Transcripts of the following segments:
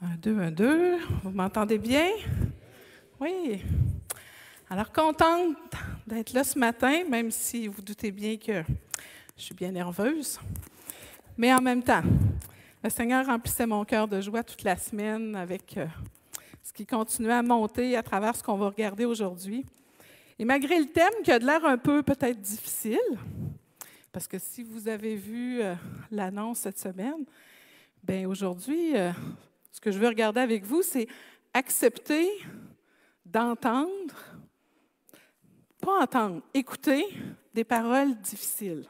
Un, deux, un, deux. Vous m'entendez bien? Oui. Alors, contente d'être là ce matin, même si vous doutez bien que je suis bien nerveuse. Mais en même temps, le Seigneur remplissait mon cœur de joie toute la semaine avec ce qui continuait à monter à travers ce qu'on va regarder aujourd'hui. Et malgré le thème qui a de l'air un peu peut-être difficile, parce que si vous avez vu l'annonce cette semaine, bien aujourd'hui, ce que je veux regarder avec vous, c'est accepter d'entendre, pas entendre, écouter des paroles difficiles.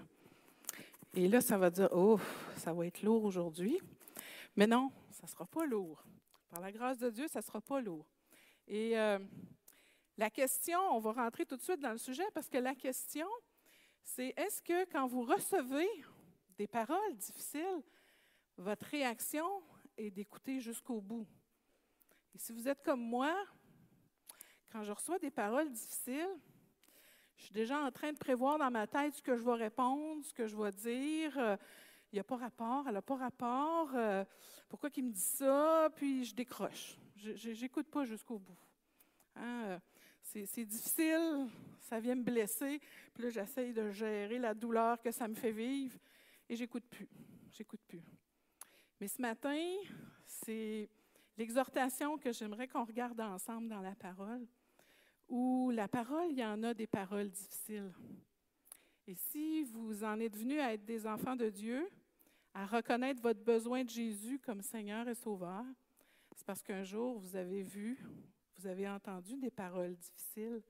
Et là, ça va dire, oh, ça va être lourd aujourd'hui. Mais non, ça ne sera pas lourd. Par la grâce de Dieu, ça ne sera pas lourd. Et la question, on va rentrer tout de suite dans le sujet parce que la question, c'est est-ce que quand vous recevez des paroles difficiles, votre réaction est d'écouter jusqu'au bout? Et si vous êtes comme moi, quand je reçois des paroles difficiles, je suis déjà en train de prévoir dans ma tête ce que je vais répondre, ce que je vais dire. Il n'y a pas rapport, elle n'a pas rapport. Pourquoi il me dit ça? Puis je décroche. Je n'écoute pas jusqu'au bout. Hein? C'est difficile, ça vient me blesser. Puis là, j'essaye de gérer la douleur que ça me fait vivre et j'écoute plus. J'écoute plus. Mais ce matin, c'est l'exhortation que j'aimerais qu'on regarde ensemble dans la parole, où la parole, il y en a des paroles difficiles. Et si vous en êtes venus à être des enfants de Dieu, à reconnaître votre besoin de Jésus comme Seigneur et Sauveur, c'est parce qu'un jour, vous avez vu, vous avez entendu des paroles difficiles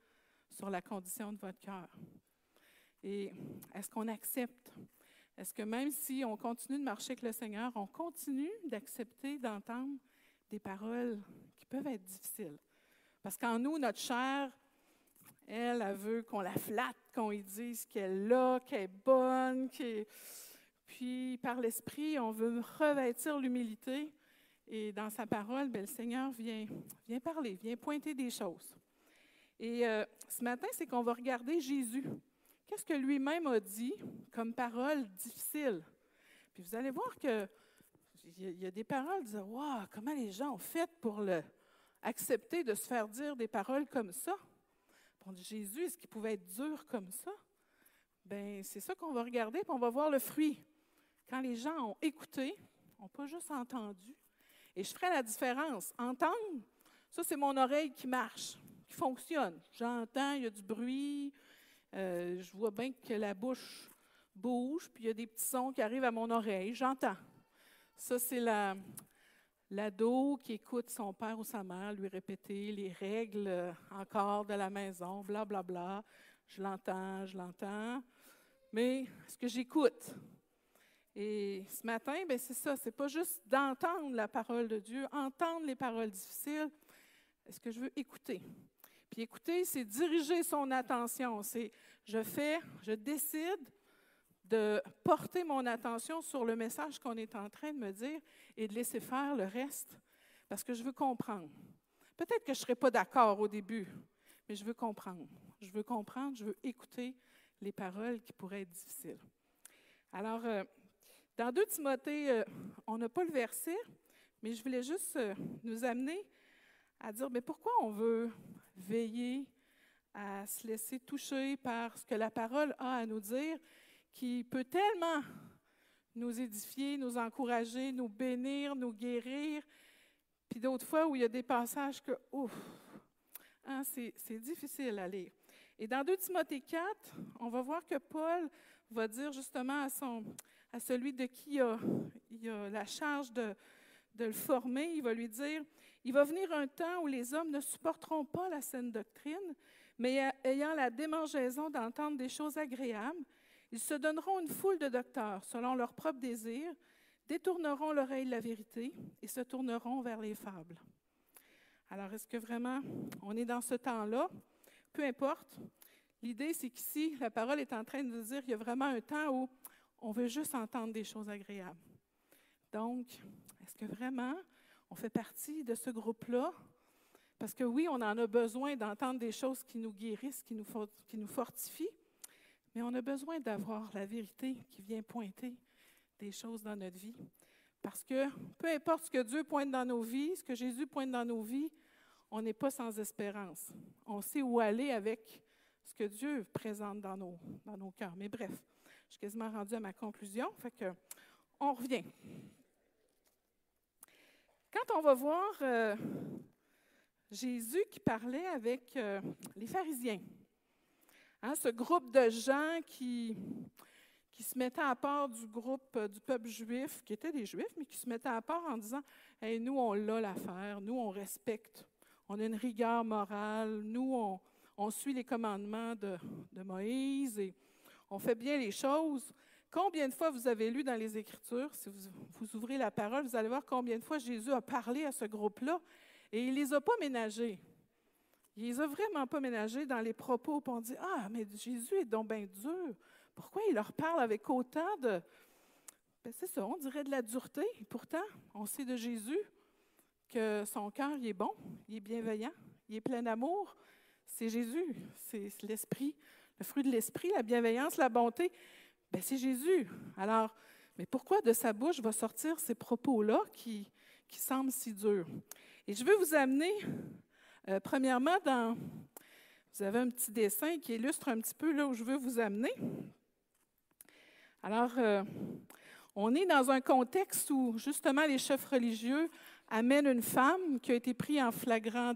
sur la condition de votre cœur. Et est-ce qu'on accepte? Est-ce que même si on continue de marcher avec le Seigneur, on continue d'accepter d'entendre des paroles qui peuvent être difficiles? Parce qu'en nous, notre chair, elle veut qu'on la flatte, qu'on lui dise qu'elle a, qu'elle est bonne. Puis, par l'Esprit, on veut revêtir l'humilité. Et dans sa parole, bien, le Seigneur vient parler, vient pointer des choses. Et ce matin, c'est qu'on va regarder Jésus. Qu'est-ce que lui-même a dit comme parole difficile? Puis vous allez voir qu'il y a des paroles qui disent « Wow, comment les gens ont fait pour accepter de se faire dire des paroles comme ça? » On dit « Jésus, est-ce qu'il pouvait être dur comme ça? » Bien, c'est ça qu'on va regarder, puis on va voir le fruit. Quand les gens ont écouté, n'ont pas juste entendu. Et je ferai la différence. Entendre, ça, c'est mon oreille qui marche, qui fonctionne. J'entends, il y a du bruit, je vois bien que la bouche bouge, puis il y a des petits sons qui arrivent à mon oreille. J'entends. Ça, c'est l'ado qui écoute son père ou sa mère lui répéter les règles encore de la maison, blablabla. Je l'entends. Mais est-ce que j'écoute? Et ce matin, bien, c'est ça, c'est pas juste d'entendre la parole de Dieu, entendre les paroles difficiles. Est-ce que je veux écouter? Puis écouter, c'est diriger son attention. C'est je décide de porter mon attention sur le message qu'on est en train de me dire et de laisser faire le reste parce que je veux comprendre. Peut-être que je ne serai pas d'accord au début, mais je veux comprendre. Je veux écouter les paroles qui pourraient être difficiles. Alors, dans 2 Timothée, on n'a pas le verset, mais je voulais juste nous amener à dire, mais pourquoi on veut veiller à se laisser toucher par ce que la parole a à nous dire, qui peut tellement nous édifier, nous encourager, nous bénir, nous guérir, puis d'autres fois où il y a des passages que, ouf, hein, c'est difficile à lire. Et dans 2 Timothée 4, on va voir que Paul va dire justement à celui de qui il a la charge de le former, il va lui dire, il va venir un temps où les hommes ne supporteront pas la saine doctrine, mais ayant la démangeaison d'entendre des choses agréables, ils se donneront une foule de docteurs selon leurs propres désirs, détourneront l'oreille de la vérité et se tourneront vers les fables. Alors, est-ce que vraiment on est dans ce temps-là? Peu importe. L'idée, c'est qu'ici, la parole est en train de nous dire qu'il y a vraiment un temps où on veut juste entendre des choses agréables. Donc, est-ce que vraiment on fait partie de ce groupe-là? Parce que oui, on en a besoin d'entendre des choses qui nous guérissent, qui nous fortifient, mais on a besoin d'avoir la vérité qui vient pointer des choses dans notre vie Parce que peu importe ce que Dieu pointe dans nos vies, ce que Jésus pointe dans nos vies, on n'est pas sans espérance. On sait où aller avec ce que Dieu présente dans nos cœurs. Mais bref, je suis quasiment rendue à ma conclusion, fait que on revient. Quand on va voir Jésus qui parlait avec les pharisiens, hein, ce groupe de gens qui se mettaient à part du groupe du peuple juif, qui étaient des juifs, mais qui se mettaient à part en disant « Hey, nous, on l'a l'affaire, nous, on respecte, on a une rigueur morale, nous, on suit les commandements de Moïse et on fait bien les choses. » Combien de fois vous avez lu dans les Écritures, si vous ouvrez la parole, vous allez voir combien de fois Jésus a parlé à ce groupe-là et il ne les a pas ménagés. Il ne les a vraiment pas ménagés dans les propos. Puis on dit « Ah, mais Jésus est donc bien dur. Pourquoi il leur parle avec autant de... » Ben c'est ça, on dirait de la dureté. Et pourtant, on sait de Jésus que son cœur, il est bon, il est bienveillant, il est plein d'amour. C'est Jésus, c'est l'esprit, le fruit de l'esprit, la bienveillance, la bonté. Bien, c'est Jésus. Alors, mais pourquoi de sa bouche va sortir ces propos-là qui semblent si durs? Et je veux vous amener, premièrement, vous avez un petit dessin qui illustre un petit peu là où je veux vous amener. Alors, on est dans un contexte où, justement, les chefs religieux amènent une femme qui a été prise en flagrant,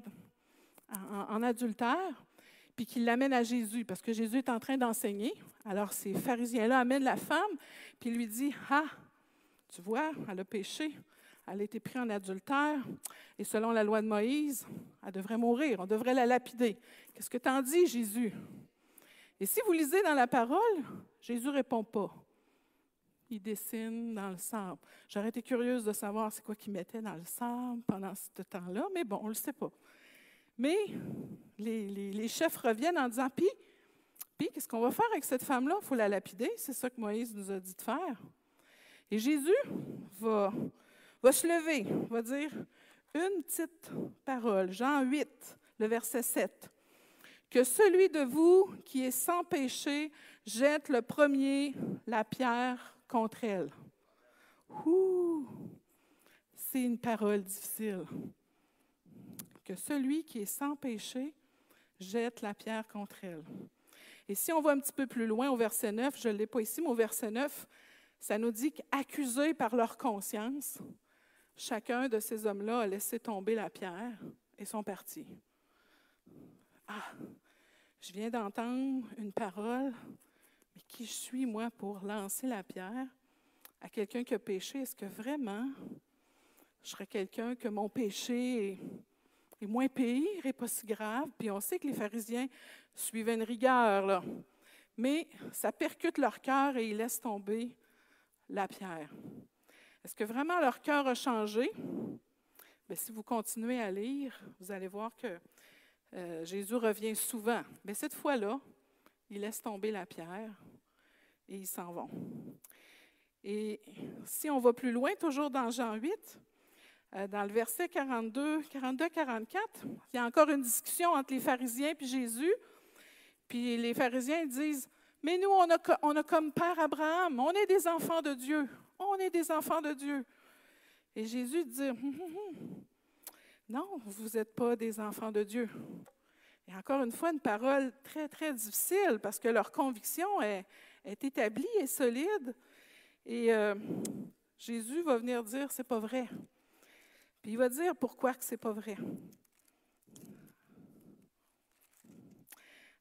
en adultère, puis qu'ils l'amènent à Jésus, parce que Jésus est en train d'enseigner. Alors, ces pharisiens-là amènent la femme, puis lui dit, « Ah, tu vois, elle a péché, elle a été prise en adultère, et selon la loi de Moïse, elle devrait mourir, on devrait la lapider. Qu'est-ce que t'en dis, Jésus? » Et si vous lisez dans la parole, Jésus ne répond pas. Il dessine dans le sable. J'aurais été curieuse de savoir c'est quoi qu'il mettait dans le sable pendant ce temps-là, mais bon, on ne le sait pas. Mais les chefs reviennent en disant, puis qu'est-ce qu'on va faire avec cette femme-là? Il faut la lapider, c'est ça que Moïse nous a dit de faire. Et Jésus va se lever, va dire une petite parole, Jean 8, le verset 7. Que celui de vous qui est sans péché jette le premier la pierre contre elle. Ouh! C'est une parole difficile. Que celui qui est sans péché jette la pierre contre elle. Et si on va un petit peu plus loin au verset 9, je ne l'ai pas ici, mais au verset 9, ça nous dit qu'accusés par leur conscience, chacun de ces hommes-là a laissé tomber la pierre et sont partis. Ah! Je viens d'entendre une parole, mais qui je suis, moi, pour lancer la pierre à quelqu'un qui a péché? Est-ce que vraiment je serais quelqu'un que mon péché est moins pire et pas si grave? Puis on sait que les pharisiens suivaient une rigueur, là. Mais ça percute leur cœur et ils laissent tomber la pierre. Est-ce que vraiment leur cœur a changé? Bien, si vous continuez à lire, vous allez voir que Jésus revient souvent. Mais cette fois-là, ils laissent tomber la pierre et ils s'en vont. Et si on va plus loin, toujours dans Jean 8, dans le verset 42-44, il y a encore une discussion entre les pharisiens et Jésus. Puis les pharisiens disent, « Mais nous, on a comme père Abraham, on est des enfants de Dieu. On est des enfants de Dieu. » Et Jésus dit, « Non, vous n'êtes pas des enfants de Dieu. » Et encore une fois, une parole très, très difficile parce que leur conviction est établie et solide. Et Jésus va venir dire, c'est pas vrai. Puis il va dire pourquoi que c'est pas vrai.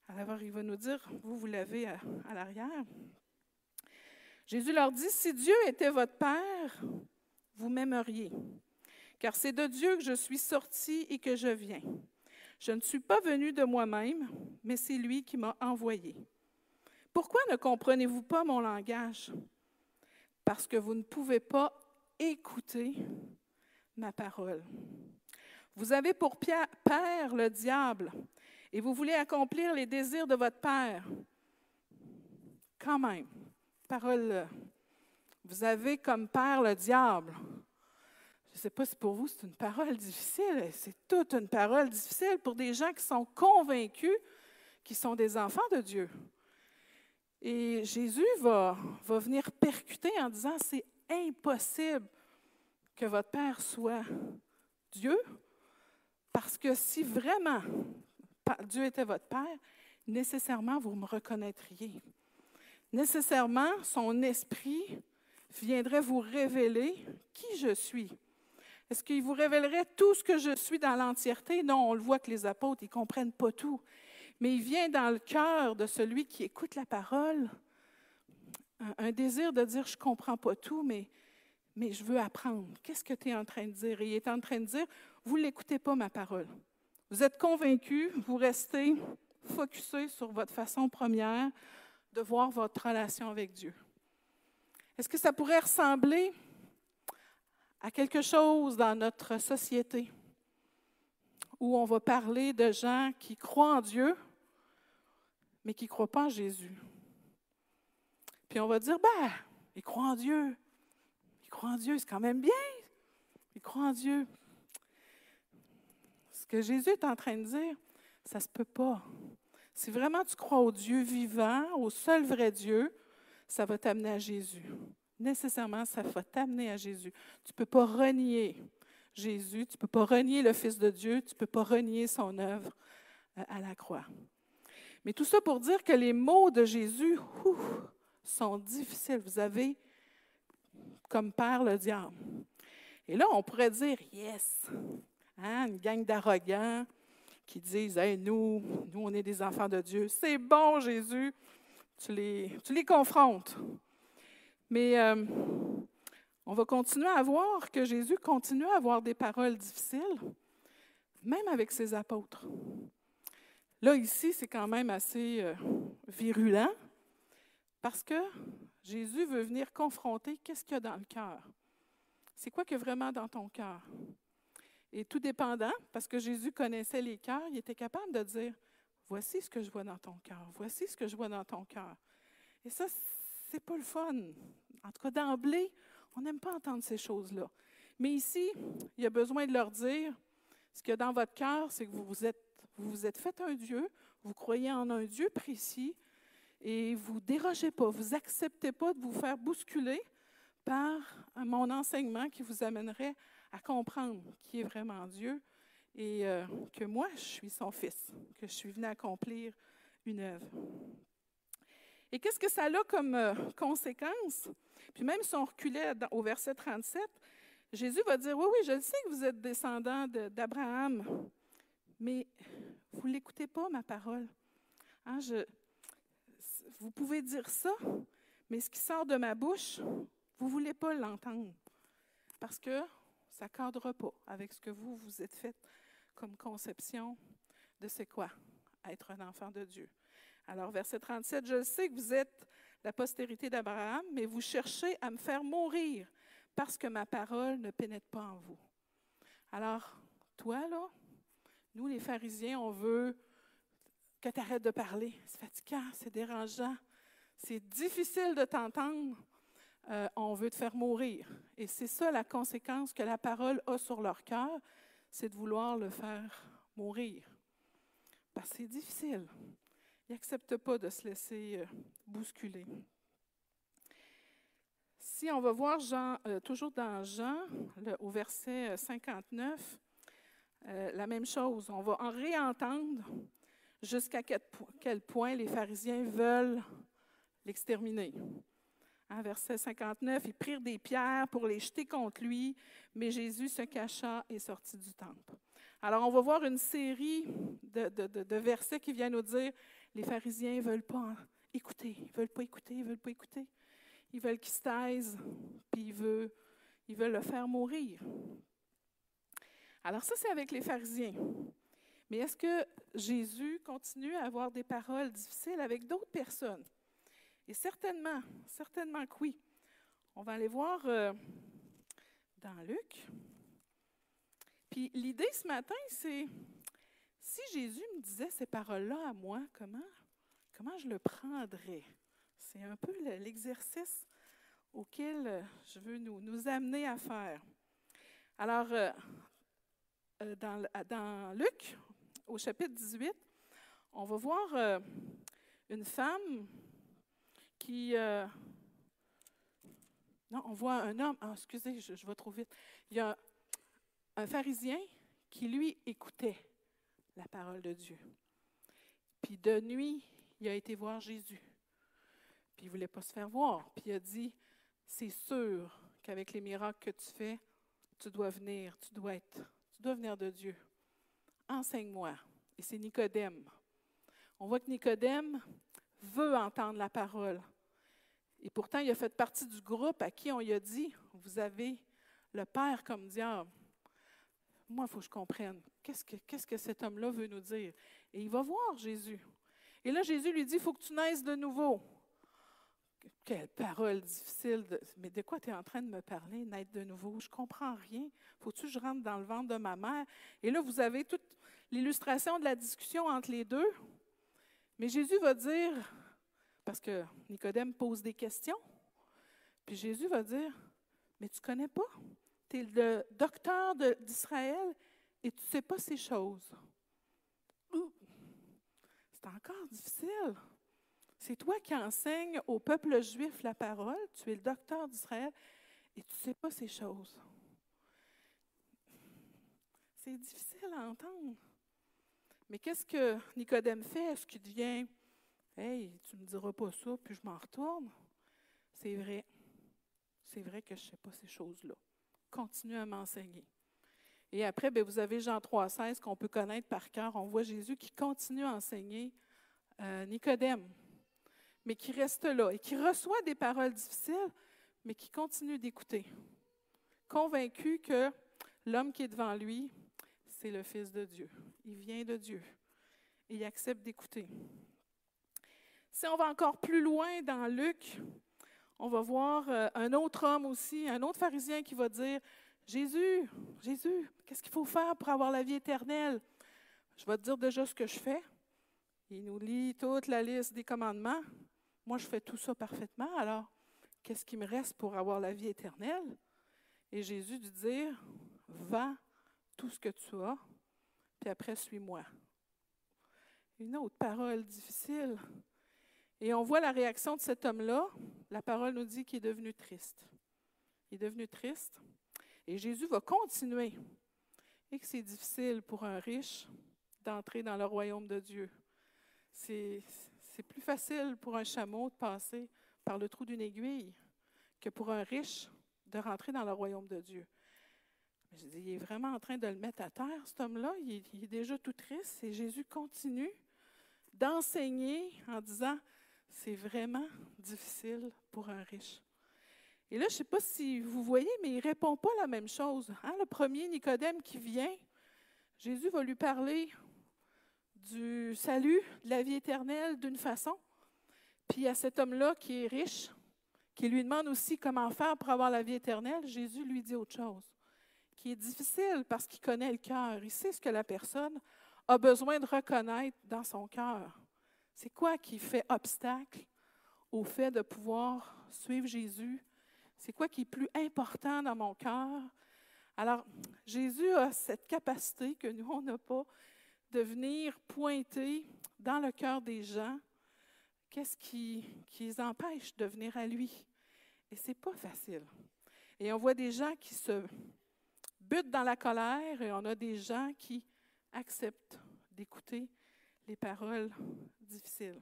Alors il va nous dire, vous l'avez à l'arrière. Jésus leur dit, si Dieu était votre Père, vous m'aimeriez. Car c'est de Dieu que je suis sorti et que je viens. Je ne suis pas venu de moi-même, mais c'est lui qui m'a envoyé. Pourquoi ne comprenez-vous pas mon langage? Parce que vous ne pouvez pas écouter ma parole. Vous avez pour père le diable, et vous voulez accomplir les désirs de votre père. Quand même, parole, vous avez comme père le diable. Je ne sais pas si pour vous c'est une parole difficile, c'est toute une parole difficile pour des gens qui sont convaincus qu'ils sont des enfants de Dieu. Et Jésus va venir percuter en disant, c'est impossible que votre Père soit Dieu, parce que si vraiment Dieu était votre Père, nécessairement vous me reconnaîtriez. Nécessairement, son esprit viendrait vous révéler qui je suis. Est-ce qu'il vous révélerait tout ce que je suis dans l'entièreté? Non, on le voit que les apôtres, ils ne comprennent pas tout. Mais il vient dans le cœur de celui qui écoute la parole, un désir de dire, je ne comprends pas tout, mais je veux apprendre. Qu'est-ce que tu es en train de dire? Et il est en train de dire, vous ne l'écoutez pas, ma parole. Vous êtes convaincus, vous restez focusés sur votre façon première de voir votre relation avec Dieu. Est-ce que ça pourrait ressembler à quelque chose dans notre société où on va parler de gens qui croient en Dieu, mais qui ne croient pas en Jésus? Puis on va dire, ils croient en Dieu. Ils croient en Dieu, c'est quand même bien. Ils croient en Dieu. Ce que Jésus est en train de dire, ça ne se peut pas. Si vraiment tu crois au Dieu vivant, au seul vrai Dieu, ça va t'amener à Jésus. Nécessairement, ça va t'amener à Jésus. Tu ne peux pas renier Jésus, tu ne peux pas renier le Fils de Dieu, tu ne peux pas renier son œuvre à la croix. Mais tout ça pour dire que les mots de Jésus sont difficiles. Vous avez comme père le diable. Et là, on pourrait dire, yes, une gang d'arrogants qui disent, hey, nous, on est des enfants de Dieu. C'est bon, Jésus, tu les confrontes. Mais on va continuer à voir que Jésus continue à avoir des paroles difficiles, même avec ses apôtres. Là, ici, c'est quand même assez virulent, parce que Jésus veut venir confronter qu'est-ce qu'il y a dans le cœur. C'est quoi qu'il y a vraiment dans ton cœur? Et tout dépendant, parce que Jésus connaissait les cœurs, il était capable de dire, voici ce que je vois dans ton cœur, voici ce que je vois dans ton cœur. Et ça, c'est pas le fun. En tout cas, d'emblée, on n'aime pas entendre ces choses-là. Mais ici, il y a besoin de leur dire, ce qu'il y a dans votre cœur, c'est que vous vous êtes fait un Dieu, vous croyez en un Dieu précis, et vous ne dérogez pas, vous n'acceptez pas de vous faire bousculer par mon enseignement qui vous amènerait à comprendre qui est vraiment Dieu et que moi, je suis son fils, que je suis venu accomplir une œuvre. Et qu'est-ce que ça a comme conséquence? Puis même si on reculait au verset 37, Jésus va dire, oui, je le sais que vous êtes descendants d'Abraham, mais vous ne l'écoutez pas, ma parole. Hein, vous pouvez dire ça, mais ce qui sort de ma bouche, vous ne voulez pas l'entendre, parce que ça ne cadre pas avec ce que vous êtes fait comme conception de c'est quoi, être un enfant de Dieu. Alors, verset 37, « Je sais que vous êtes la postérité d'Abraham, mais vous cherchez à me faire mourir parce que ma parole ne pénètre pas en vous. » Alors, toi, là, nous, les pharisiens, on veut que tu arrêtes de parler. C'est fatigant, c'est dérangeant, c'est difficile de t'entendre. On veut te faire mourir. Et c'est ça la conséquence que la parole a sur leur cœur, c'est de vouloir le faire mourir. Parce que c'est difficile. Ils n'acceptent pas de se laisser bousculer. Si on va voir Jean, toujours dans Jean, au verset 59, la même chose. On va en réentendre jusqu'à quel point les pharisiens veulent l'exterminer. Verset 59, ils prirent des pierres pour les jeter contre lui, mais Jésus se cacha et sortit du temple. Alors, on va voir une série de versets qui viennent nous dire, les pharisiens ne veulent pas écouter, ils ne veulent pas écouter, ils ne veulent pas écouter. Ils veulent qu'il se taise, puis ils veulent le faire mourir. Alors ça, c'est avec les pharisiens. Mais est-ce que Jésus continue à avoir des paroles difficiles avec d'autres personnes? Et certainement que oui. On va aller voir dans Luc. Puis l'idée ce matin, c'est, si Jésus me disait ces paroles-là à moi, comment je le prendrais? C'est un peu l'exercice auquel je veux nous amener à faire. Alors, dans Luc, au chapitre 18, on va voir une femme qui Non, on voit un homme, excusez, je vais trop vite. Il y a un pharisien qui, lui, écoutait la parole de Dieu. Puis de nuit, il a été voir Jésus. Puis il ne voulait pas se faire voir. Puis il a dit, c'est sûr qu'avec les miracles que tu fais, tu dois venir de Dieu. Enseigne-moi. Et c'est Nicodème. On voit que Nicodème veut entendre la parole. Et pourtant, il a fait partie du groupe à qui on lui a dit, vous avez le Père comme diable. Moi, il faut que je comprenne. Qu'est-ce que cet homme-là veut nous dire? Et il va voir Jésus. Et là, Jésus lui dit, il faut que tu naisses de nouveau. Quelle parole difficile. Mais de quoi tu es en train de me parler, naître de nouveau? Je ne comprends rien. Faut-tu que je rentre dans le ventre de ma mère? Et là, vous avez toute l'illustration de la discussion entre les deux. Mais Jésus va dire, parce que Nicodème pose des questions, puis Jésus va dire, mais tu ne connais pas? Tu es le docteur d'Israël et tu ne sais pas ces choses. C'est encore difficile. C'est toi qui enseignes au peuple juif la parole, tu es le docteur d'Israël et tu ne sais pas ces choses. C'est difficile à entendre. Mais qu'est-ce que Nicodème fait? Est-ce qu'il devient « Hey, tu ne me diras pas ça, puis je m'en retourne? » C'est vrai. C'est vrai que je ne sais pas ces choses-là. Continue à m'enseigner. Et après, vous avez Jean 3,16 qu'on peut connaître par cœur. On voit Jésus qui continue à enseigner Nicodème, mais qui reste là et qui reçoit des paroles difficiles, mais qui continue d'écouter. Convaincu que l'homme qui est devant lui, c'est le Fils de Dieu. Il vient de Dieu et il accepte d'écouter. Si on va encore plus loin dans Luc, on va voir un autre homme aussi, un autre pharisien qui va dire « Jésus, qu'est-ce qu'il faut faire pour avoir la vie éternelle? Je vais te dire déjà ce que je fais. » Il nous lit toute la liste des commandements. Moi, je fais tout ça parfaitement. Alors, qu'est-ce qui me reste pour avoir la vie éternelle? Et Jésus lui dit « Vends tout ce que tu as, puis après, suis-moi. » Une autre parole difficile. Et on voit la réaction de cet homme-là. La parole nous dit qu'il est devenu triste. Il est devenu triste. Et Jésus va continuer. Et que c'est difficile pour un riche d'entrer dans le royaume de Dieu. C'est plus facile pour un chameau de passer par le trou d'une aiguille que pour un riche de rentrer dans le royaume de Dieu. Mais je dis, il est vraiment en train de le mettre à terre, cet homme-là. Il est déjà tout triste. Et Jésus continue d'enseigner en disant, c'est vraiment difficile pour un riche. Et là, je ne sais pas si vous voyez, mais il ne répond pas la même chose. Le premier, Nicodème, qui vient, Jésus va lui parler du salut, de la vie éternelle d'une façon. Puis à cet homme-là qui est riche, qui lui demande aussi comment faire pour avoir la vie éternelle, Jésus lui dit autre chose, qui est difficile parce qu'il connaît le cœur. Il sait ce que la personne a besoin de reconnaître dans son cœur. C'est quoi qui fait obstacle au fait de pouvoir suivre Jésus? C'est quoi qui est plus important dans mon cœur? Alors, Jésus a cette capacité que nous, on n'a pas, de venir pointer dans le cœur des gens qu'est-ce qui les empêche de venir à lui. Et ce n'est pas facile. Et on voit des gens qui se butent dans la colère et on a des gens qui acceptent d'écouter les paroles difficiles.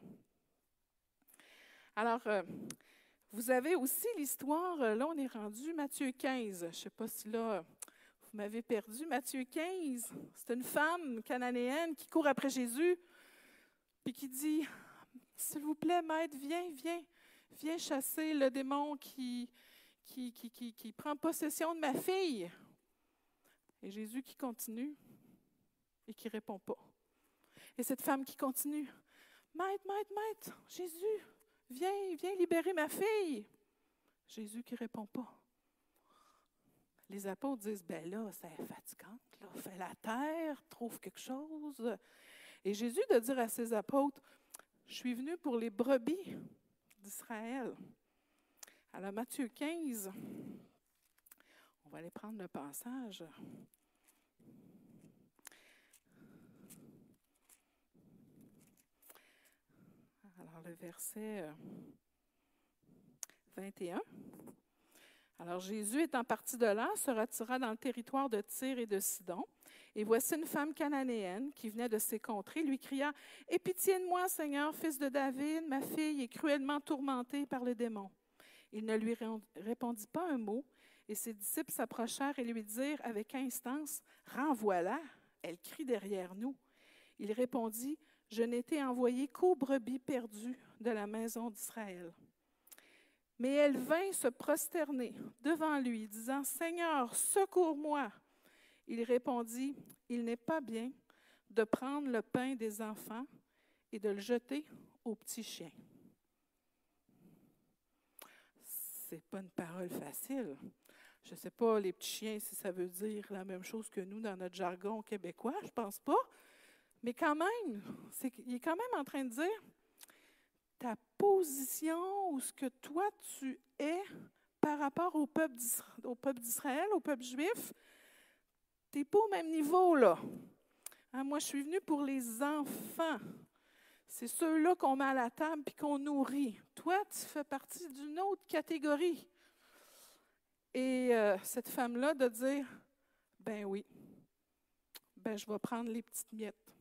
Alors, vous avez aussi l'histoire, là on est rendu Matthieu 15. Je ne sais pas si là, vous m'avez perdu. Matthieu 15, c'est une femme cananéenne qui court après Jésus, puis qui dit, « S'il vous plaît, maître, viens chasser le démon qui prend possession de ma fille. » Et Jésus qui continue et qui ne répond pas. Et cette femme qui continue, « Maître, Jésus, viens libérer ma fille. » Jésus qui ne répond pas. Les apôtres disent, « Ben là, c'est fatigant, là, fais la terre, trouve quelque chose. » Et Jésus de dire à ses apôtres, « Je suis venu pour les brebis d'Israël. » Alors Matthieu 15, on va aller prendre le passage. Alors le verset 21. Alors Jésus, étant parti de là, se retira dans le territoire de Tyr et de Sidon. Et voici une femme cananéenne qui venait de ces contrées, lui cria, « Aie pitié de moi, Seigneur, fils de David, ma fille est cruellement tourmentée par le démon. » Il ne lui répondit pas un mot, et ses disciples s'approchèrent et lui dirent avec instance, « Renvoie-la, elle crie derrière nous. » Il répondit, « Je n'ai été envoyé qu'aux brebis perdues de la maison d'Israël. » Mais elle vint se prosterner devant lui, disant, « Seigneur, secours-moi. » Il répondit, « Il n'est pas bien de prendre le pain des enfants et de le jeter aux petits chiens. » Ce n'est pas une parole facile. Je ne sais pas, les petits chiens, si ça veut dire la même chose que nous dans notre jargon québécois, je ne pense pas. Mais quand même, il est quand même en train de dire, ta position ou ce que toi tu es par rapport au peuple d'Israël, au peuple juif, tu n'es pas au même niveau là. Hein, moi, je suis venue pour les enfants. C'est ceux-là qu'on met à la table et qu'on nourrit. Toi, tu fais partie d'une autre catégorie. Et cette femme-là de dire, ben oui, ben je vais prendre les petites miettes.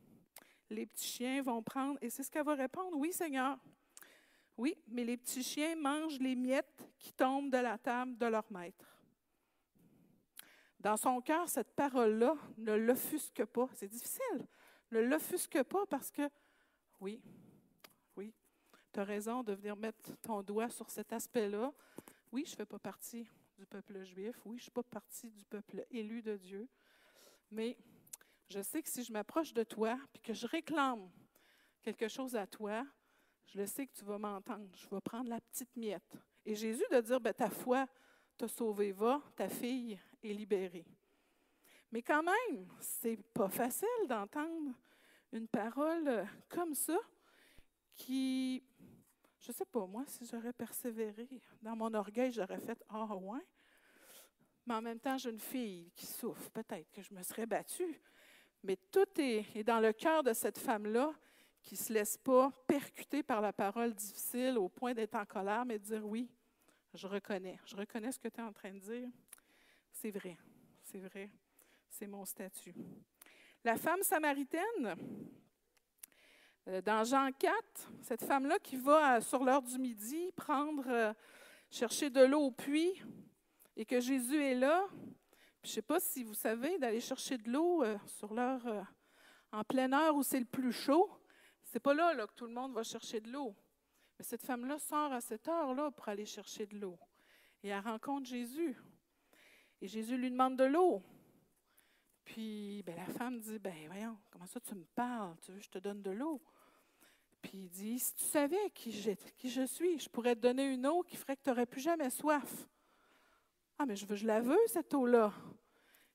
Les petits chiens vont prendre, et c'est ce qu'elle va répondre, oui Seigneur. Oui, mais les petits chiens mangent les miettes qui tombent de la table de leur maître. Dans son cœur, cette parole-là ne l'offusque pas. C'est difficile. Ne l'offusque pas parce que, oui, tu as raison de venir mettre ton doigt sur cet aspect-là. Oui, je ne fais pas partie du peuple juif. Oui, je ne suis pas partie du peuple élu de Dieu. Mais je sais que si je m'approche de toi et que je réclame quelque chose à toi, je le sais que tu vas m'entendre. Je vais prendre la petite miette. Et Jésus de dire, ben, ta foi t'a sauvé, va, ta fille est libérée. Mais quand même, c'est pas facile d'entendre une parole comme ça qui, je ne sais pas, moi, si j'aurais persévéré dans mon orgueil, j'aurais fait « Ah, ouais ». Mais en même temps, j'ai une fille qui souffre. Peut-être que je me serais battue. Mais tout est dans le cœur de cette femme-là qui ne se laisse pas percuter par la parole difficile au point d'être en colère, mais de dire oui, je reconnais ce que tu es en train de dire. C'est vrai, c'est mon statut. La femme samaritaine, dans Jean 4, cette femme-là qui va sur l'heure du midi chercher de l'eau au puits et que Jésus est là. Je ne sais pas si vous savez, d'aller chercher de l'eau sur l'heure en pleine heure où c'est le plus chaud, c'est pas là que tout le monde va chercher de l'eau. Mais cette femme-là sort à cette heure-là pour aller chercher de l'eau. Et elle rencontre Jésus. Et Jésus lui demande de l'eau. Puis la femme dit, voyons, comment ça tu me parles? Tu veux que je te donne de l'eau? Puis il dit, si tu savais qui je suis, je pourrais te donner une eau qui ferait que tu n'aurais plus jamais soif. Ah, mais je la veux, cette eau-là.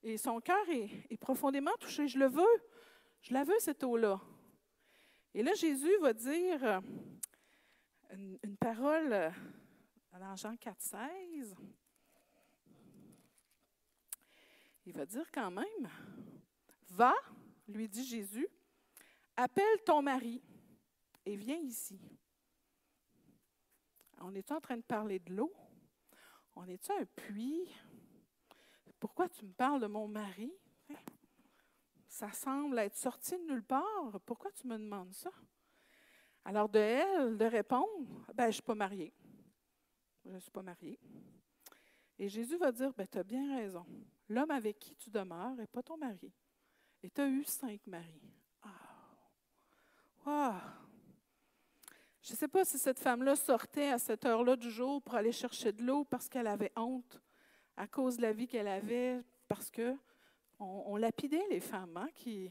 Et son cœur est profondément touché. Je la veux, cette eau-là. Et là, Jésus va dire une parole dans Jean 4,16. Il va dire quand même, « Va, lui dit Jésus, appelle ton mari et viens ici. » On est en train de parler de l'eau? On est-tu un puits? Pourquoi tu me parles de mon mari? Ça semble être sorti de nulle part. Pourquoi tu me demandes ça? Alors de elle, de répondre, « je ne suis pas mariée. Je ne suis pas mariée. » Et Jésus va dire, tu as bien raison. L'homme avec qui tu demeures n'est pas ton mari. Et tu as eu 5 maris. Wow! Je ne sais pas si cette femme-là sortait à cette heure-là du jour pour aller chercher de l'eau parce qu'elle avait honte à cause de la vie qu'elle avait, parce qu'on lapidait les femmes qui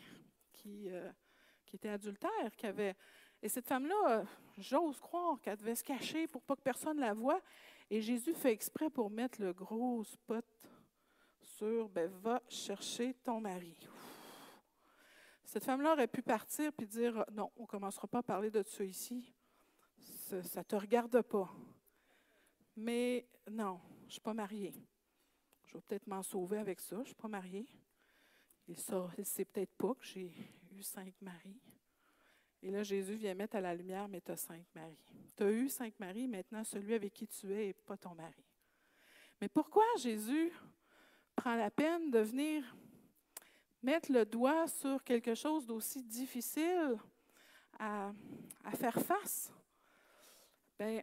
étaient adultères. Et cette femme-là, j'ose croire qu'elle devait se cacher pour pas que personne la voie. Et Jésus fait exprès pour mettre le gros spot sur « va chercher ton mari ». Cette femme-là aurait pu partir et dire « Non, on ne commencera pas à parler de ça ici. Ça ne te regarde pas. » Mais non, je ne suis pas mariée. Je vais peut-être m'en sauver avec ça. Je ne suis pas mariée. Il ne sait peut-être pas que j'ai eu 5 maris. Et là, Jésus vient mettre à la lumière, mais tu as 5 maris. Tu as eu 5 maris, maintenant celui avec qui tu es n'est pas ton mari. Mais pourquoi Jésus prend la peine de venir mettre le doigt sur quelque chose d'aussi difficile à faire face? Bien,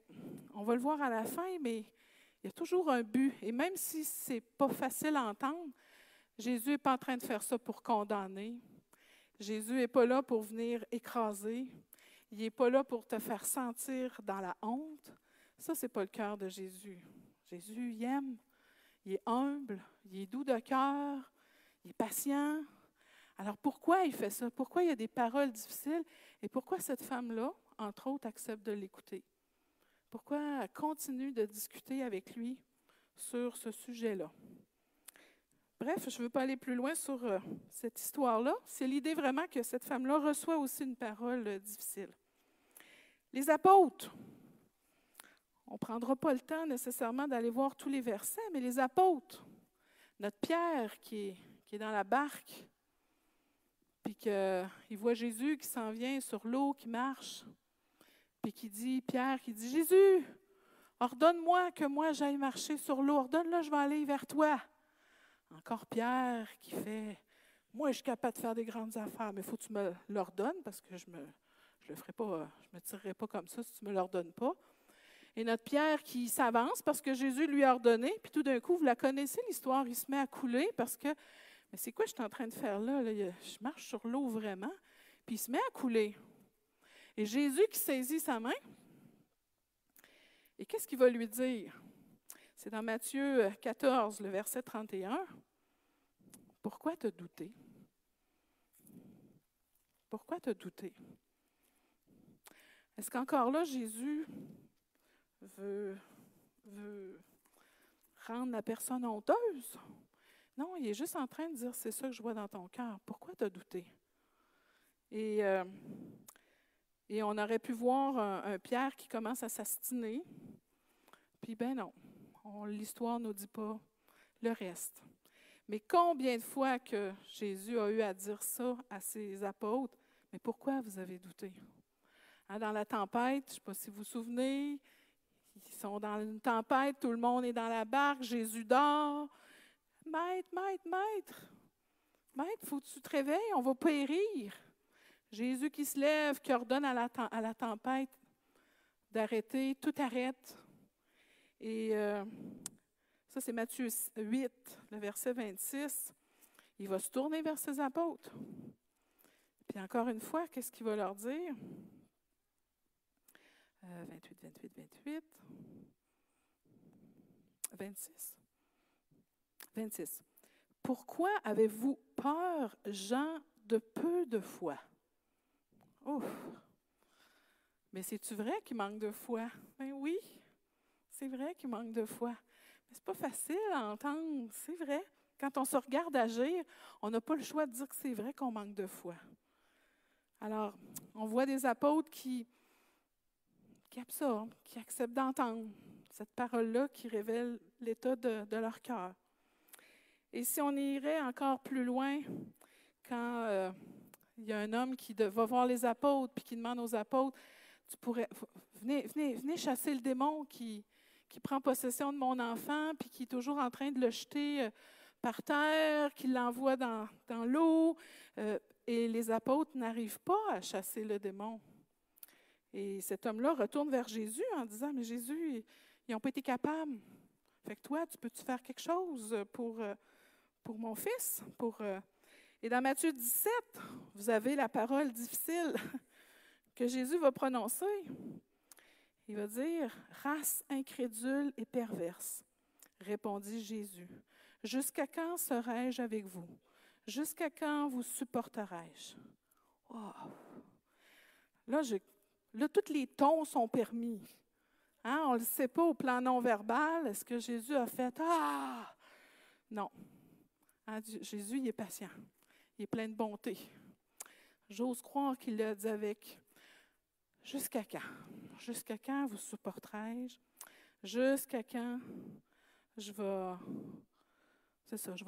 on va le voir à la fin, mais il y a toujours un but. Et même si ce n'est pas facile à entendre, Jésus n'est pas en train de faire ça pour condamner. Jésus n'est pas là pour venir écraser. Il n'est pas là pour te faire sentir dans la honte. Ça, ce n'est pas le cœur de Jésus. Jésus, il aime, il est humble, il est doux de cœur, il est patient. Alors pourquoi il fait ça? Pourquoi il y a des paroles difficiles? Et pourquoi cette femme-là, entre autres, accepte de l'écouter? Pourquoi elle continue de discuter avec lui sur ce sujet-là? Bref, je ne veux pas aller plus loin sur cette histoire-là. C'est l'idée vraiment que cette femme-là reçoit aussi une parole difficile. Les apôtres, on ne prendra pas le temps nécessairement d'aller voir tous les versets, mais les apôtres, notre Pierre qui est dans la barque, puis qu'il voit Jésus qui s'en vient sur l'eau, qui marche, puis qui dit, Pierre qui dit, Jésus, ordonne-moi que moi j'aille marcher sur l'eau, ordonne-le, je vais aller vers toi. Encore Pierre qui fait, moi je suis capable de faire des grandes affaires, mais il faut que tu me l'ordonnes parce que je le ferai pas, je me tirerai pas comme ça si tu ne me l'ordonnes pas. Et notre Pierre qui s'avance parce que Jésus lui a ordonné, puis tout d'un coup, vous la connaissez l'histoire, il se met à couler parce que, mais c'est quoi je suis en train de faire là? Je marche sur l'eau vraiment, puis il se met à couler. Et Jésus qui saisit sa main, et qu'est-ce qu'il va lui dire? C'est dans Matthieu 14, le verset 31. Pourquoi te douter? Pourquoi te douter? Est-ce qu'encore là, Jésus veut rendre la personne honteuse? Non, il est juste en train de dire, c'est ça que je vois dans ton cœur. Pourquoi te douter? Et on aurait pu voir un Pierre qui commence à s'astiner. Puis ben non, l'histoire ne nous dit pas le reste. Mais combien de fois que Jésus a eu à dire ça à ses apôtres? Mais pourquoi vous avez douté? Hein, dans la tempête, je ne sais pas si vous vous souvenez, ils sont dans une tempête, tout le monde est dans la barque, Jésus dort. Maître, faut que tu te réveilles, on va périr. Jésus qui se lève, qui ordonne à la tempête d'arrêter, tout arrête. Et ça, c'est Matthieu 8, le verset 26. Il va se tourner vers ses apôtres. Puis encore une fois, qu'est-ce qu'il va leur dire? 26. Pourquoi avez-vous peur, gens de peu de foi? Ouf! Mais c'est-tu vrai qu'il manque de foi? Ben oui, c'est vrai qu'il manque de foi. Mais c'est pas facile à entendre, c'est vrai. Quand on se regarde agir, on n'a pas le choix de dire que c'est vrai qu'on manque de foi. Alors, on voit des apôtres qui absorbent, qui acceptent d'entendre cette parole-là qui révèle l'état de leur cœur. Et si on irait encore plus loin, quand il y a un homme qui va voir les apôtres puis qui demande aux apôtres, venez chasser le démon qui prend possession de mon enfant puis qui est toujours en train de le jeter par terre, qui l'envoie dans l'eau. Et les apôtres n'arrivent pas à chasser le démon. Et cet homme-là retourne vers Jésus en disant, mais Jésus, ils n'ont pas été capables. Fait que toi, peux-tu faire quelque chose pour mon fils? Et dans Matthieu 17, vous avez la parole difficile que Jésus va prononcer. Il va dire, « Race incrédule et perverse, répondit Jésus, jusqu'à quand serai-je avec vous? Jusqu'à quand vous supporterai-je? » Wow. Là, tous les tons sont permis. Hein? On ne le sait pas au plan non-verbal. Est-ce que Jésus a fait « Ah! » Non. Hein, Jésus, il est patient. Il est plein de bonté. J'ose croire qu'il l'a dit avec « Jusqu'à quand? Jusqu'à quand vous supporterai-je? Jusqu'à quand je vais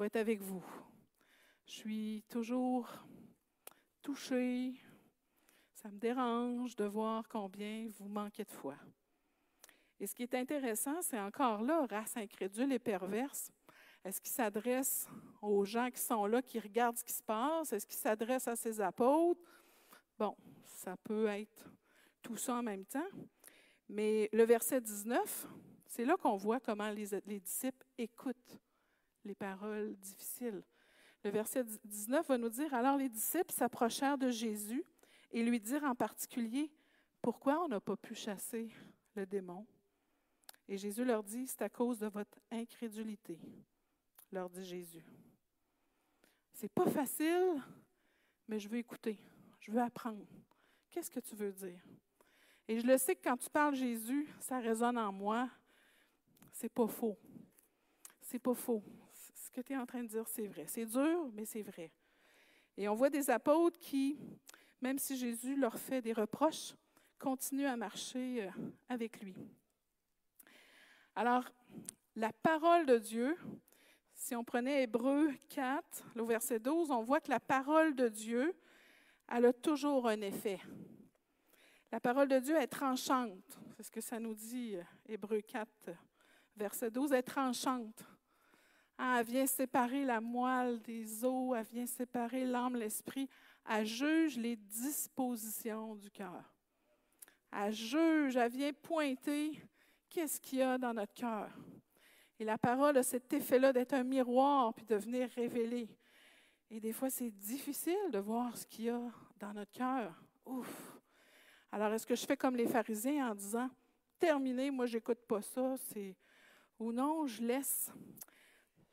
être avec vous? Je suis toujours touchée. Ça me dérange de voir combien vous manquez de foi. » Et ce qui est intéressant, c'est encore là, race incrédule et perverse. Est-ce qu'il s'adresse aux gens qui sont là, qui regardent ce qui se passe? Est-ce qu'il s'adresse à ses apôtres? Bon, ça peut être tout ça en même temps. Mais le verset 19, c'est là qu'on voit comment les disciples écoutent les paroles difficiles. Le verset 19 va nous dire, « Alors les disciples s'approchèrent de Jésus et lui dirent en particulier, « Pourquoi on n'a pas pu chasser le démon? » Et Jésus leur dit, « C'est à cause de votre incrédulité. » leur dit Jésus. C'est pas facile, mais je veux écouter, je veux apprendre. Qu'est-ce que tu veux dire? Et je le sais que quand tu parles Jésus, ça résonne en moi. C'est pas faux. C'est pas faux. Ce que tu es en train de dire, c'est vrai. C'est dur, mais c'est vrai. Et on voit des apôtres qui, même si Jésus leur fait des reproches, continuent à marcher avec lui. Alors, la parole de Dieu, si on prenait Hébreux 4, au verset 12, on voit que la parole de Dieu, elle a toujours un effet. La parole de Dieu est tranchante. C'est ce que ça nous dit, Hébreux 4, verset 12, elle est tranchante. Elle vient séparer la moelle des os, elle vient séparer l'âme, l'esprit. Elle juge les dispositions du cœur. Elle juge, elle vient pointer qu'est-ce qu'il y a dans notre cœur. Et la parole a cet effet-là d'être un miroir puis de venir révéler. Et des fois, c'est difficile de voir ce qu'il y a dans notre cœur. Ouf! Alors, est-ce que je fais comme les pharisiens en disant « Terminé, moi, je n'écoute pas ça. » Ou non, je laisse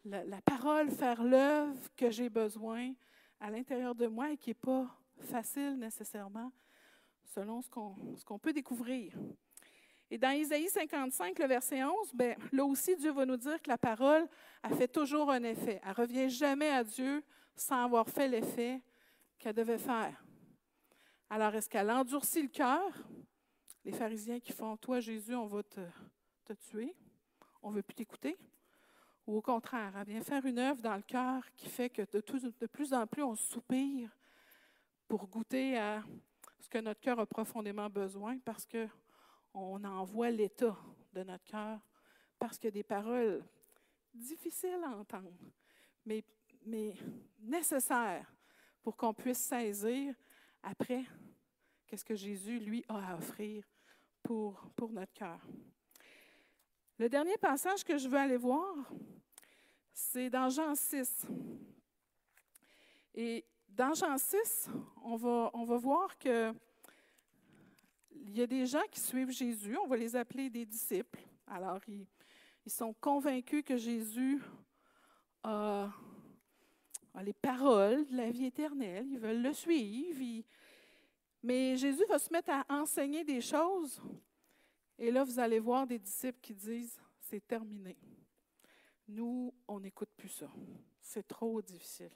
la parole faire l'œuvre que j'ai besoin à l'intérieur de moi et qui n'est pas facile nécessairement, selon ce qu'on peut découvrir. Et dans Isaïe 55, le verset 11, là aussi, Dieu va nous dire que la parole a fait toujours un effet. Elle ne revient jamais à Dieu sans avoir fait l'effet qu'elle devait faire. Alors, est-ce qu'elle endurcit le cœur? Les pharisiens qui font « Toi, Jésus, on va te tuer. On ne veut plus t'écouter. » Ou au contraire, elle vient faire une œuvre dans le cœur qui fait que de plus en plus, on soupire pour goûter à ce que notre cœur a profondément besoin parce qu'on en voit l'état de notre cœur, parce qu'il y a des paroles difficiles à entendre, mais nécessaires pour qu'on puisse saisir après qu'est-ce que Jésus, lui, a à offrir pour notre cœur. Le dernier passage que je veux aller voir, c'est dans Jean 6. Et dans Jean 6, on va voir que il y a des gens qui suivent Jésus, on va les appeler des disciples. Alors, ils sont convaincus que Jésus a les paroles de la vie éternelle, ils veulent le suivre. Mais Jésus va se mettre à enseigner des choses. Et là, vous allez voir des disciples qui disent, c'est terminé. Nous, on n'écoute plus ça. C'est trop difficile.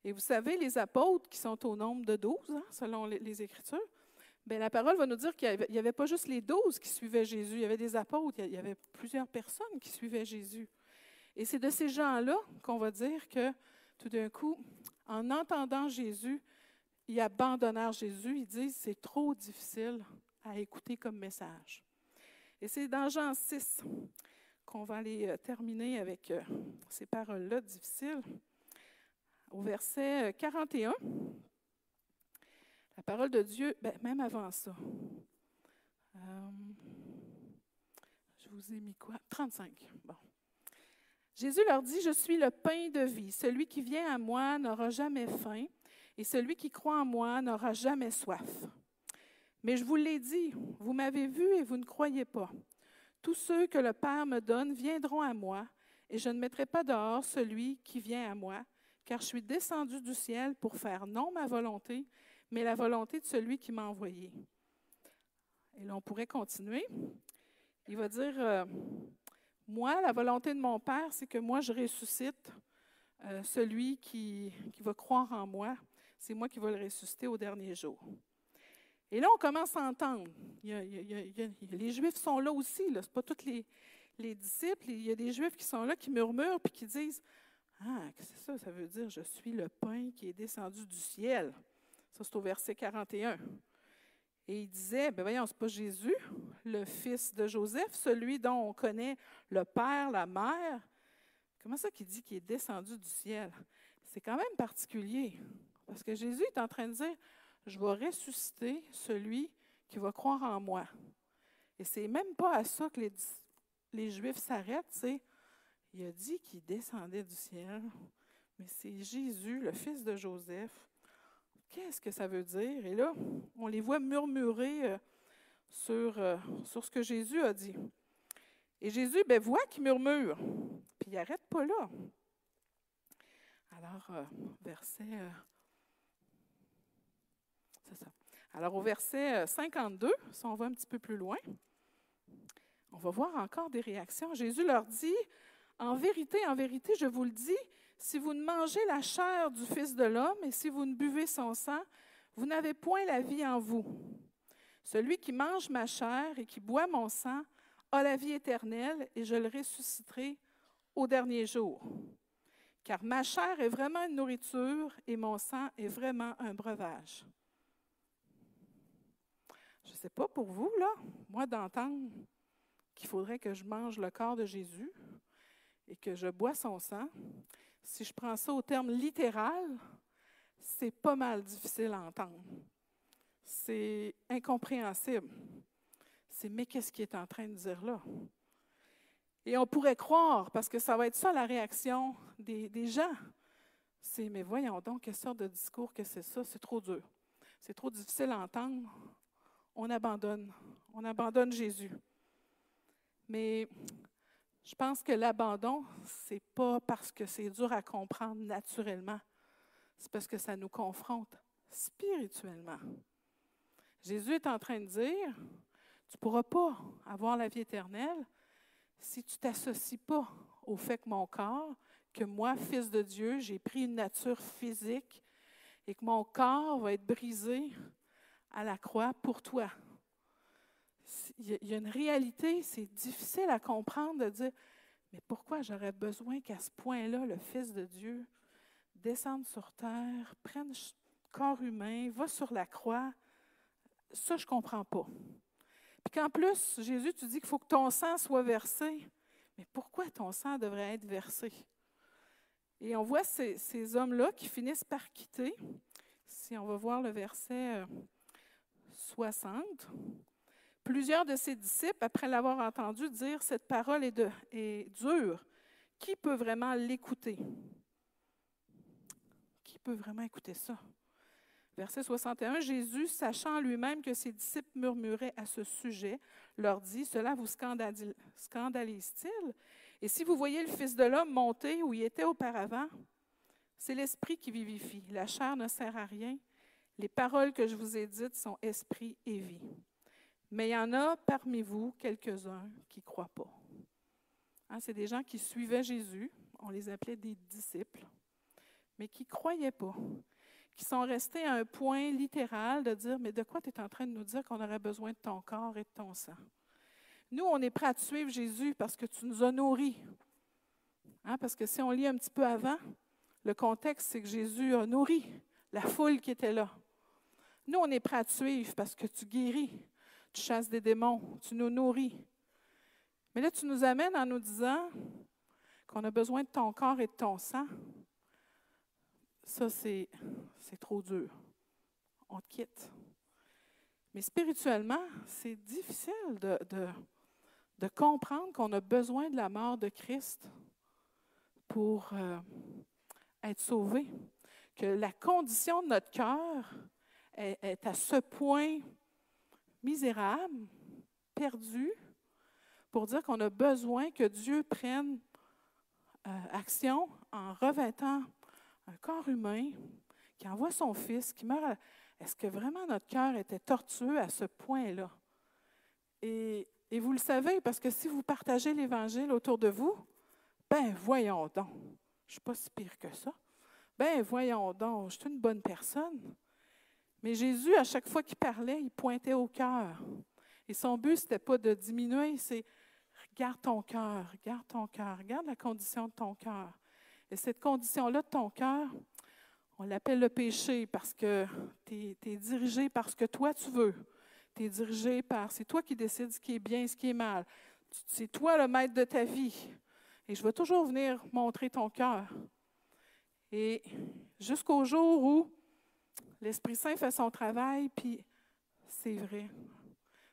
Et vous savez, les apôtres qui sont au nombre de 12, selon les Écritures, la parole va nous dire qu'il n'y avait pas juste les 12 qui suivaient Jésus, il y avait des apôtres, il y avait plusieurs personnes qui suivaient Jésus. Et c'est de ces gens-là qu'on va dire que, tout d'un coup, en entendant Jésus, ils abandonnèrent Jésus, ils disent « c'est trop difficile à écouter comme message ». Et c'est dans Jean 6 qu'on va aller terminer avec ces paroles-là difficiles. Au verset 41, la parole de Dieu, même avant ça, je vous ai mis quoi? 35, bon. Jésus leur dit, « Je suis le pain de vie. Celui qui vient à moi n'aura jamais faim, et celui qui croit en moi n'aura jamais soif. Mais je vous l'ai dit, vous m'avez vu et vous ne croyez pas. Tous ceux que le Père me donne viendront à moi, et je ne mettrai pas dehors celui qui vient à moi, car je suis descendu du ciel pour faire non ma volonté, mais la volonté de celui qui m'a envoyé. » Et là, on pourrait continuer. Il va dire, moi, la volonté de mon Père, c'est que moi, je ressuscite celui qui va croire en moi. C'est moi qui vais le ressusciter au dernier jour. Et là, on commence à entendre. Les Juifs sont là aussi. Ce n'est pas tous les disciples. Il y a des Juifs qui sont là, qui murmurent et qui disent, « Ah, qu'est-ce que c'est ça? Ça veut dire, je suis le pain qui est descendu du ciel. » Ça, c'est au verset 41. Et il disait, ben voyons, c'est pas Jésus, le fils de Joseph, celui dont on connaît le père, la mère. Comment ça qu'il dit qu'il est descendu du ciel? C'est quand même particulier, parce que Jésus est en train de dire, je vais ressusciter celui qui va croire en moi. Et c'est même pas à ça que les Juifs s'arrêtent, c'est, il a dit qu'il descendait du ciel, mais c'est Jésus, le fils de Joseph. Qu'est-ce que ça veut dire? Et là, on les voit murmurer sur ce que Jésus a dit. Et Jésus, voit qu'ils murmurent, puis il n'arrête pas là. Alors, c'est ça. Alors, au verset 52, si on va un petit peu plus loin, on va voir encore des réactions. Jésus leur dit, en vérité, je vous le dis, si vous ne mangez la chair du Fils de l'homme et si vous ne buvez son sang, vous n'avez point la vie en vous. Celui qui mange ma chair et qui boit mon sang a la vie éternelle et je le ressusciterai au dernier jour. Car ma chair est vraiment une nourriture et mon sang est vraiment un breuvage. Je ne sais pas pour vous, là, moi, d'entendre qu'il faudrait que je mange le corps de Jésus et que je bois son sang, si je prends ça au terme littéral, c'est pas mal difficile à entendre. C'est incompréhensible. C'est « mais qu'est-ce qu'il est en train de dire là? » Et on pourrait croire, parce que ça va être ça la réaction des gens. C'est « mais voyons donc, quelle sorte de discours que c'est ça? C'est trop dur. C'est trop difficile à entendre. On abandonne Jésus. » Mais je pense que l'abandon, ce n'est pas parce que c'est dur à comprendre naturellement. C'est parce que ça nous confronte spirituellement. Jésus est en train de dire, tu ne pourras pas avoir la vie éternelle si tu ne t'associes pas au fait que mon corps, que moi, fils de Dieu, j'ai pris une nature physique et que mon corps va être brisé à la croix pour toi. Il y a une réalité, c'est difficile à comprendre de dire, mais pourquoi j'aurais besoin qu'à ce point-là, le Fils de Dieu descende sur terre, prenne corps humain, va sur la croix? Ça, je ne comprends pas. Puis qu'en plus, Jésus, tu dis qu'il faut que ton sang soit versé. Mais pourquoi ton sang devrait être versé? Et on voit ces hommes-là qui finissent par quitter. Si on va voir le verset 60. Plusieurs de ses disciples, après l'avoir entendu dire « Cette parole est dure, qui peut vraiment l'écouter? » Qui peut vraiment écouter ça? Verset 61, Jésus, sachant lui-même que ses disciples murmuraient à ce sujet, leur dit « Cela vous scandalise-t-il? Et si vous voyez le Fils de l'homme monter où il était auparavant, c'est l'Esprit qui vivifie. La chair ne sert à rien. Les paroles que je vous ai dites sont esprit et vie. Mais il y en a parmi vous quelques-uns qui ne croient pas. » C'est des gens qui suivaient Jésus, on les appelait des disciples, mais qui ne croyaient pas, qui sont restés à un point littéral de dire « Mais de quoi tu es en train de nous dire qu'on aurait besoin de ton corps et de ton sang? Nous, on est prêts à te suivre, Jésus, parce que tu nous as nourris. » Parce que si on lit un petit peu avant, le contexte, c'est que Jésus a nourri la foule qui était là. Nous, on est prêts à te suivre parce que tu guéris. Tu chasses des démons, tu nous nourris. Mais là, tu nous amènes en nous disant qu'on a besoin de ton corps et de ton sang. Ça, c'est trop dur. On te quitte. Mais spirituellement, c'est difficile de comprendre qu'on a besoin de la mort de Christ pour être sauvé. Que la condition de notre cœur est à ce point misérable, perdu, pour dire qu'on a besoin que Dieu prenne action en revêtant un corps humain, qui envoie son Fils, qui meurt. Est-ce que vraiment notre cœur était tortueux à ce point-là? Et vous le savez, parce que si vous partagez l'Évangile autour de vous, voyons donc, je ne suis pas si pire que ça. Voyons donc, je suis une bonne personne. Mais Jésus, à chaque fois qu'il parlait, il pointait au cœur. Et son but, ce n'était pas de diminuer, c'est « regarde ton cœur, regarde la condition de ton cœur. » Et cette condition-là de ton cœur, on l'appelle le péché parce que tu es dirigé par ce que toi tu veux. tu es dirigé par, c'est toi qui décides ce qui est bien et ce qui est mal. C'est toi le maître de ta vie. Et je vais toujours venir montrer ton cœur. Et jusqu'au jour où l'Esprit Saint fait son travail, puis c'est vrai.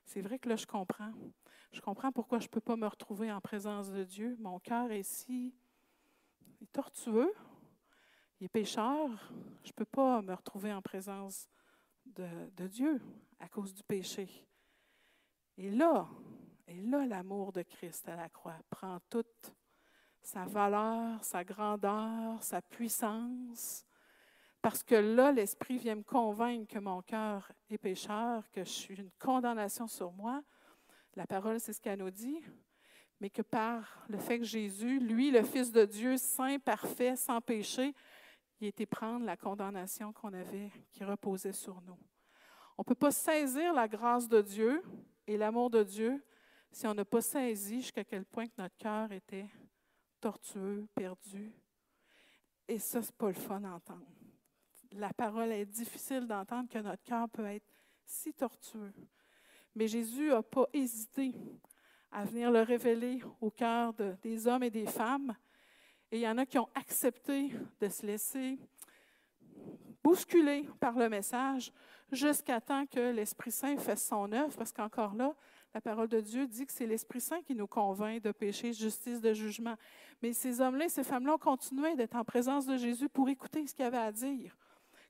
C'est vrai que là, je comprends. Je comprends pourquoi je ne peux pas me retrouver en présence de Dieu. Mon cœur est si tortueux, il est pécheur. Je ne peux pas me retrouver en présence de Dieu à cause du péché. Et là, l'amour de Christ à la croix prend toute sa valeur, sa grandeur, sa puissance. Parce que là, l'Esprit vient me convaincre que mon cœur est pécheur, que je suis une condamnation sur moi. La parole, c'est ce qu'elle nous dit. Mais que par le fait que Jésus, lui, le Fils de Dieu, saint, parfait, sans péché, il a été prendre la condamnation qu'on avait, qui reposait sur nous. On ne peut pas saisir la grâce de Dieu et l'amour de Dieu si on n'a pas saisi jusqu'à quel point que notre cœur était tortueux, perdu. Et ça, ce n'est pas le fun d'entendre. La parole est difficile d'entendre que notre cœur peut être si tortueux. Mais Jésus n'a pas hésité à venir le révéler au cœur des hommes et des femmes. Et il y en a qui ont accepté de se laisser bousculer par le message jusqu'à temps que l'Esprit Saint fasse son œuvre, parce qu'encore là, la parole de Dieu dit que c'est l'Esprit Saint qui nous convainc de péché, de justice, de jugement. Mais ces hommes-là et ces femmes-là ont continué d'être en présence de Jésus pour écouter ce qu'il avait à dire.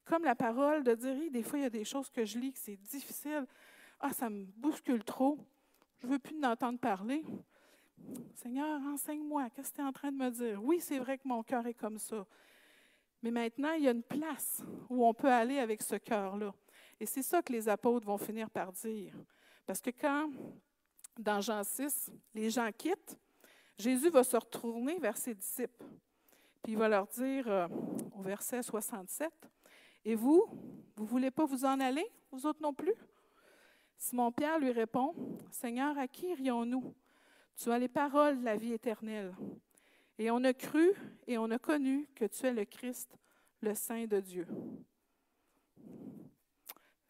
Comme la parole de dire, des fois, il y a des choses que je lis que c'est difficile. Ah, ça me bouscule trop. Je ne veux plus d'entendre parler. Seigneur, enseigne-moi. Qu'est-ce que tu es en train de me dire? Oui, c'est vrai que mon cœur est comme ça. Mais maintenant, il y a une place où on peut aller avec ce cœur-là. Et c'est ça que les apôtres vont finir par dire. Parce que quand, dans Jean 6, les gens quittent, Jésus va se retourner vers ses disciples. Puis il va leur dire, au verset 67, « Et vous ne voulez pas vous en aller, vous autres non plus? » Simon-Pierre lui répond, « Seigneur, à qui irions-nous? Tu as les paroles de la vie éternelle. Et on a cru et on a connu que tu es le Christ, le Saint de Dieu. »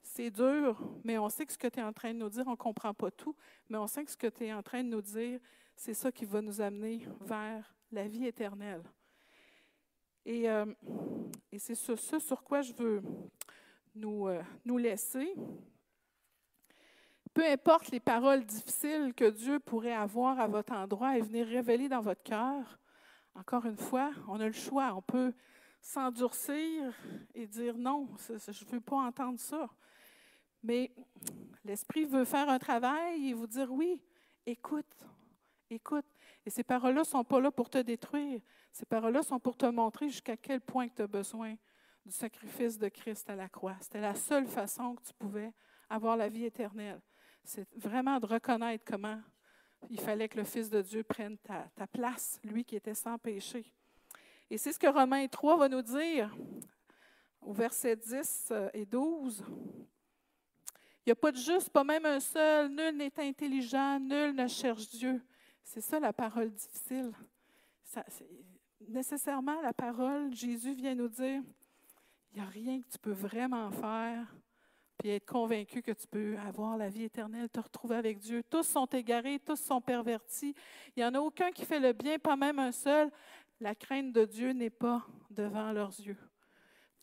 C'est dur, mais on sait que ce que tu es en train de nous dire, on ne comprend pas tout, mais on sait que ce que tu es en train de nous dire, c'est ça qui va nous amener vers la vie éternelle. Et c'est ce sur quoi je veux nous laisser. Peu importe les paroles difficiles que Dieu pourrait avoir à votre endroit et venir révéler dans votre cœur, encore une fois, on a le choix. On peut s'endurcir et dire non, je ne veux pas entendre ça. Mais l'Esprit veut faire un travail et vous dire oui, écoute. Et ces paroles-là ne sont pas là pour te détruire. Ces paroles-là sont pour te montrer jusqu'à quel point tu as besoin du sacrifice de Christ à la croix. C'était la seule façon que tu pouvais avoir la vie éternelle. C'est vraiment de reconnaître comment il fallait que le Fils de Dieu prenne ta place, lui qui était sans péché. Et c'est ce que Romains 3 va nous dire au verset 10 et 12. Il n'y a pas de juste, pas même un seul. Nul n'est intelligent, nul ne cherche Dieu. C'est ça la parole difficile. Nécessairement, la parole, Jésus vient nous dire, il n'y a rien que tu peux vraiment faire puis être convaincu que tu peux avoir la vie éternelle, te retrouver avec Dieu. Tous sont égarés, tous sont pervertis. Il n'y en a aucun qui fait le bien, pas même un seul. La crainte de Dieu n'est pas devant leurs yeux.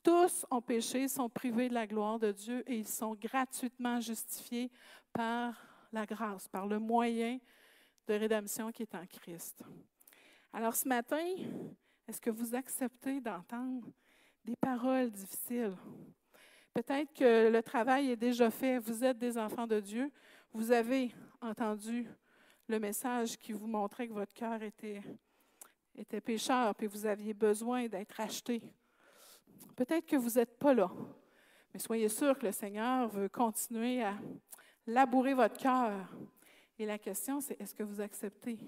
Tous ont péché, sont privés de la gloire de Dieu et ils sont gratuitement justifiés par la grâce, par le moyen de rédemption qui est en Christ. Alors ce matin, est-ce que vous acceptez d'entendre des paroles difficiles? Peut-être que le travail est déjà fait. Vous êtes des enfants de Dieu. Vous avez entendu le message qui vous montrait que votre cœur était pécheur et vous aviez besoin d'être racheté. Peut-être que vous n'êtes pas là, mais soyez sûr que le Seigneur veut continuer à labourer votre cœur. Et la question, c'est est-ce que vous acceptez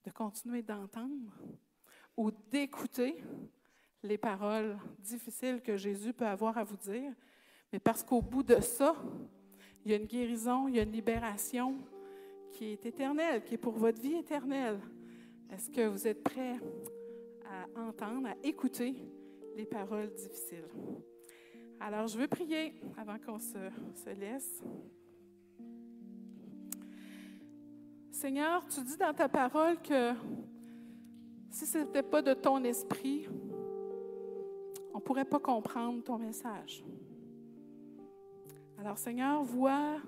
de continuer d'entendre ou d'écouter les paroles difficiles que Jésus peut avoir à vous dire? Mais parce qu'au bout de ça, il y a une guérison, il y a une libération qui est éternelle, qui est pour votre vie éternelle. Est-ce que vous êtes prêts à entendre, à écouter les paroles difficiles? Alors, je veux prier avant qu'on se laisse. Seigneur, tu dis dans ta parole que si ce n'était pas de ton esprit, on ne pourrait pas comprendre ton message. Alors, Seigneur, vois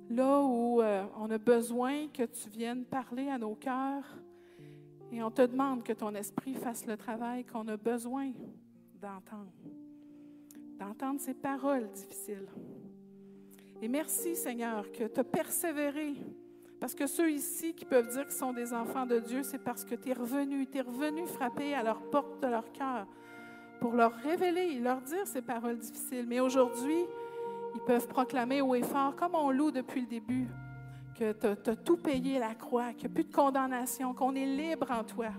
là où on a besoin que tu viennes parler à nos cœurs et on te demande que ton esprit fasse le travail qu'on a besoin d'entendre ces paroles difficiles. Et merci, Seigneur, que tu as persévéré. Parce que ceux ici qui peuvent dire qu'ils sont des enfants de Dieu, c'est parce que tu es revenu frapper à leur porte de leur cœur pour leur révéler, leur dire ces paroles difficiles. Mais aujourd'hui, ils peuvent proclamer haut et fort, comme on loue depuis le début, que tu as tout payé à la croix, qu'il n'y a plus de condamnation, qu'on est libre en toi.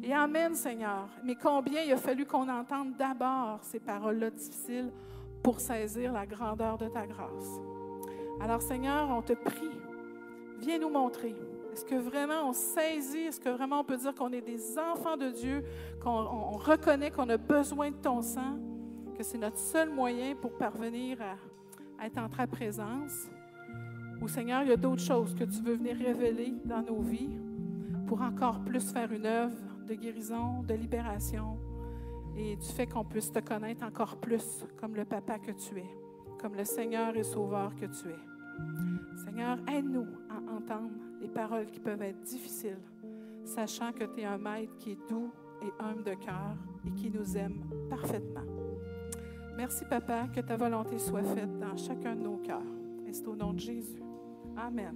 Et amen, Seigneur. Mais combien il a fallu qu'on entende d'abord ces paroles-là difficiles pour saisir la grandeur de ta grâce. Alors, Seigneur, on te prie, viens nous montrer. Est-ce que vraiment on saisit, est-ce que vraiment on peut dire qu'on est des enfants de Dieu, qu'on reconnaît qu'on a besoin de ton sang, que c'est notre seul moyen pour parvenir à être en ta présence? Ou Seigneur, il y a d'autres choses que tu veux venir révéler dans nos vies pour encore plus faire une œuvre de guérison, de libération et du fait qu'on puisse te connaître encore plus comme le papa que tu es, comme le Seigneur et Sauveur que tu es. Seigneur, aide-nous à entendre les paroles qui peuvent être difficiles, sachant que tu es un maître qui est doux et humble de cœur et qui nous aime parfaitement. Merci, Papa, que ta volonté soit faite dans chacun de nos cœurs. Et c'est au nom de Jésus. Amen.